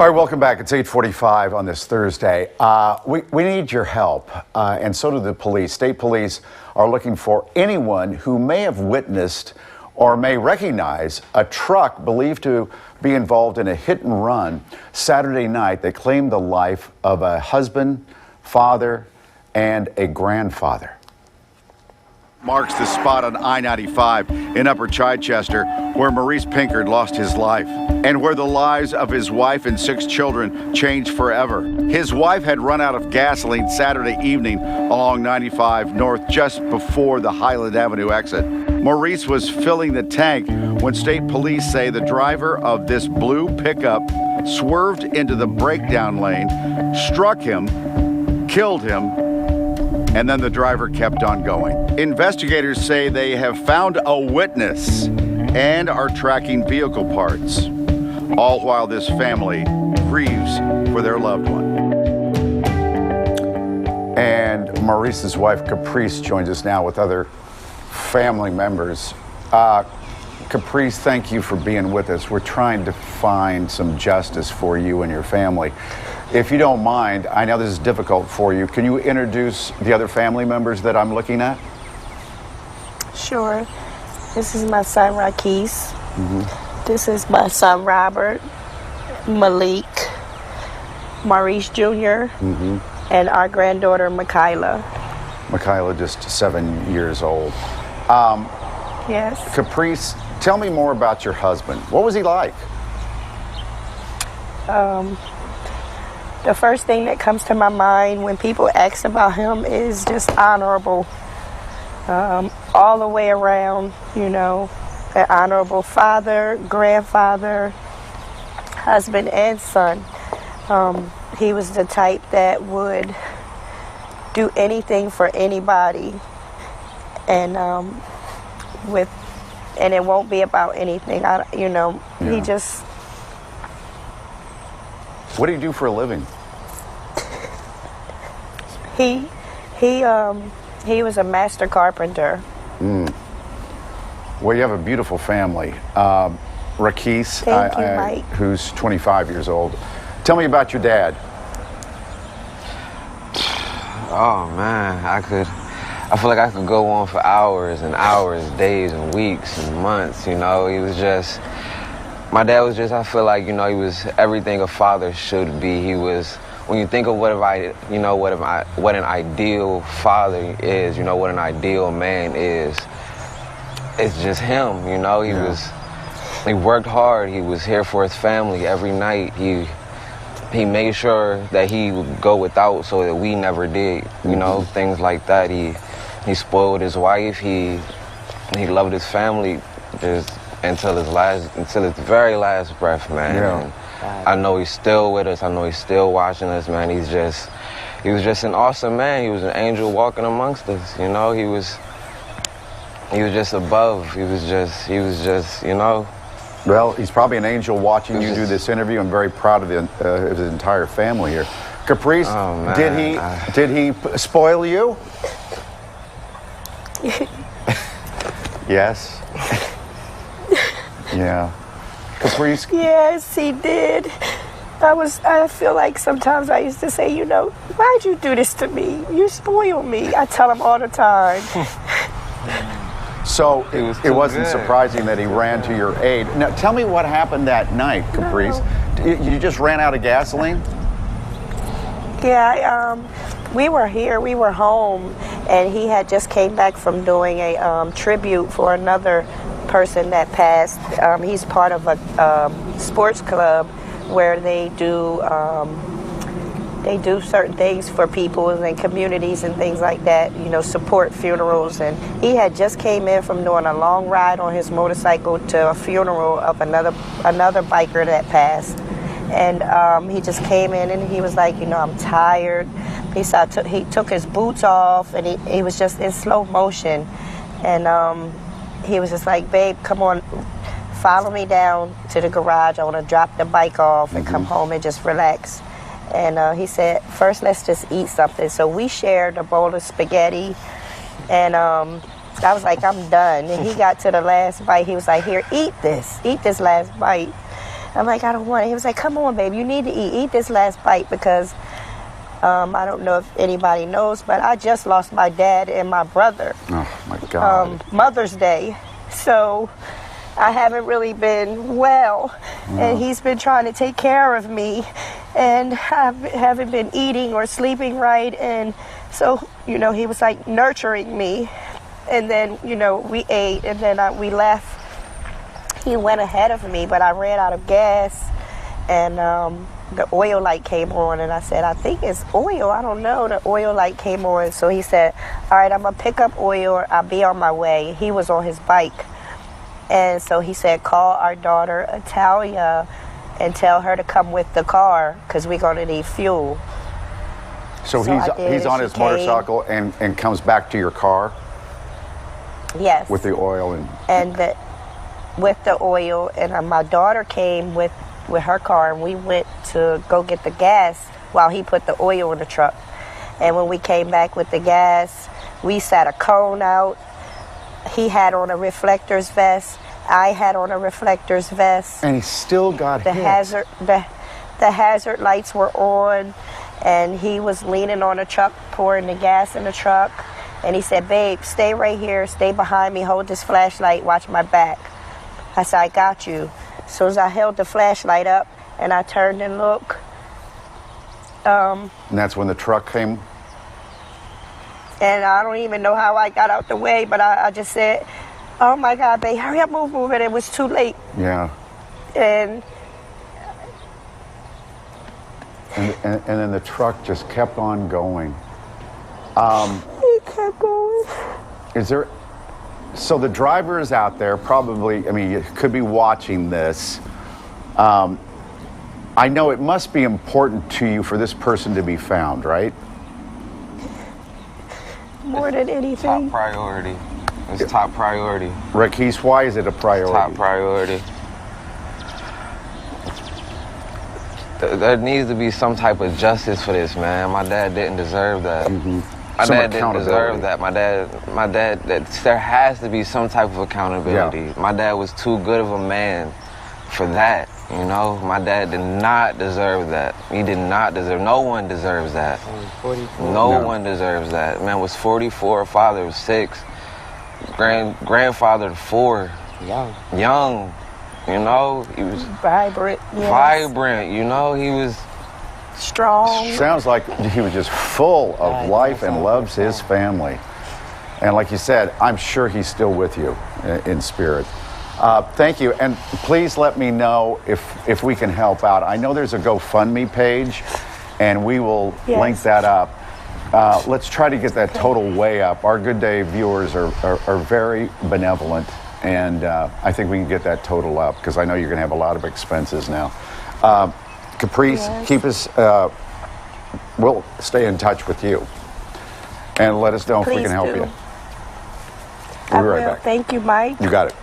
All right, welcome back. It's 8:45 on this Thursday. We need your help, and so do the police. State police are looking for anyone who may have witnessed or may recognize a truck believed to be involved in a hit and run Saturday night that claimed the life of a husband, father, and a grandfather. Marks the spot on I-95 in Upper Chichester where Maurice Pinkard lost his life and where the lives of his wife and 6 children changed forever. His wife had run out of gasoline Saturday evening along 95 North just before the Highland Avenue exit. Maurice was filling the tank when state police say the driver of this blue pickup swerved into the breakdown lane, struck him, killed him, and then the driver kept on going. Investigators say they have found a witness and are tracking vehicle parts, all while this family grieves for their loved one. And Maurice's wife, Caprice, joins us now with other family members. Caprice, thank you for being with us. We're trying to find some justice for you and your family. If you don't mind, I know this is difficult for you. Can you introduce the other family members that I'm looking at? Sure. This is my son, Rakis. This is my son, Robert, Malik, Maurice Jr., and our granddaughter, Michaela. Michaela, just 7 years old. Yes. Caprice, tell me more about your husband. What was he like? The first thing that comes to my mind when people ask about him is just honorable. All the way around, you know, an honorable father, grandfather, husband, and son. He was the type that would do anything for anybody, and and it won't be about anything. He just. What do you do for a living? He was a master carpenter. Well, you have a beautiful family. Rakis, Thank you, Mike. Who's 25 years old. Tell me about your dad. Oh man, I feel like I could go on for hours and hours, days and weeks and months, you know. My dad was just, I feel like, you know, he was everything a father should be. He was, when you think of what an ideal father is, you know, what an ideal man is, it's just him, you know. He worked hard. He was here for his family every night. He made sure that he would go without so that we never did, you know, things like that. He spoiled his wife. He loved his family just until his very last breath, man. Yeah. I know he's still with us. I know he's still watching us, man. He was just an awesome man. He was an angel walking amongst us, you know. He was just above. He was just, you know. Well, he's probably an angel watching you do this interview. I'm very proud of his entire family here. Caprice, did he spoil you? Yes. Yeah. Caprice? Yes, he did. I feel like sometimes I used to say, you know, why'd you do this to me? You spoil me. I tell him all the time. So it wasn't surprising that he ran to your aid. Now, tell me what happened that night, Caprice. No. You just ran out of gasoline? Yeah, we were here. We were home, and he had just came back from doing a tribute for another person that passed. He's part of a sports club where they do certain things for people and communities and things like that, you know, support funerals. And he had just came in from doing a long ride on his motorcycle to a funeral of another biker that passed. And he just came in and he was like, you know, I'm tired. He took his boots off and he was just in slow motion. And he was just like, babe, come on, follow me down to the garage. I want to drop the bike off and come home and just relax. And he said, first, let's just eat something. So we shared a bowl of spaghetti. And I was like, I'm done. And he got to the last bite. He was like, here, eat this last bite. I'm like, I don't want it. He was like, come on, babe, you need to eat this last bite, because I don't know if anybody knows, but I just lost my dad and my brother. Oh my God. Mother's Day. So I haven't really been well, and he's been trying to take care of me, and I haven't been eating or sleeping right, and so, you know, he was like nurturing me, and then, you know, we ate, and then we left. He went ahead of me, but I ran out of gas, and the oil light came on, and I said, I think it's oil, I don't know. The oil light came on, so he said, all right, I'm gonna pick up oil, I'll be on my way. He was on his bike, and so he said, call our daughter Italia and tell her to come with the car, because we're gonna need fuel. So he's on his motorcycle and comes back to your car? Yes. With the oil with the oil, and my daughter came with her car, and we went to go get the gas while he put the oil in the truck. And when we came back with the gas, we sat a cone out. He had on a reflectors vest. I had on a reflectors vest. And he still got hit. The hazard lights were on, and he was leaning on the truck, pouring the gas in the truck. And he said, babe, stay right here, stay behind me, hold this flashlight, watch my back. I said, I got you. As soon as I held the flashlight up and I turned and looked. And that's when the truck came? And I don't even know how I got out the way, but I just said, oh my God, babe, hurry up, move, and it was too late. Yeah. And then the truck just kept on going. It kept going. So the driver is out there, probably, I mean, you could be watching this. I know it must be important to you for this person to be found, right? More than anything. Top priority. It's top priority. Raquise, why is it a priority? Top priority. There needs to be some type of justice for this, man. My dad didn't deserve that. Mm-hmm. My dad didn't deserve that. My dad, there has to be some type of accountability. Yeah. My dad was too good of a man for that, you know? My dad did not deserve that. He did not deserve, no one deserves that. No one deserves that. Man was 44, father was 6, grandfather 4. Young, you know? He was vibrant. Yes. Vibrant, you know? He was strong. Sounds like he was just full of life and loves his family. And like you said, I'm sure he's still with you in spirit. Thank you. And please let me know if we can help out. I know there's a GoFundMe page, and we will link that up. Let's try to get that total way up. Our Good Day viewers are very benevolent, and I think we can get that total up, because I know you're going to have a lot of expenses now. Caprice, keep us, we'll stay in touch with you. And let us know if we can help you. We'll be right back. Thank you, Mike. You got it.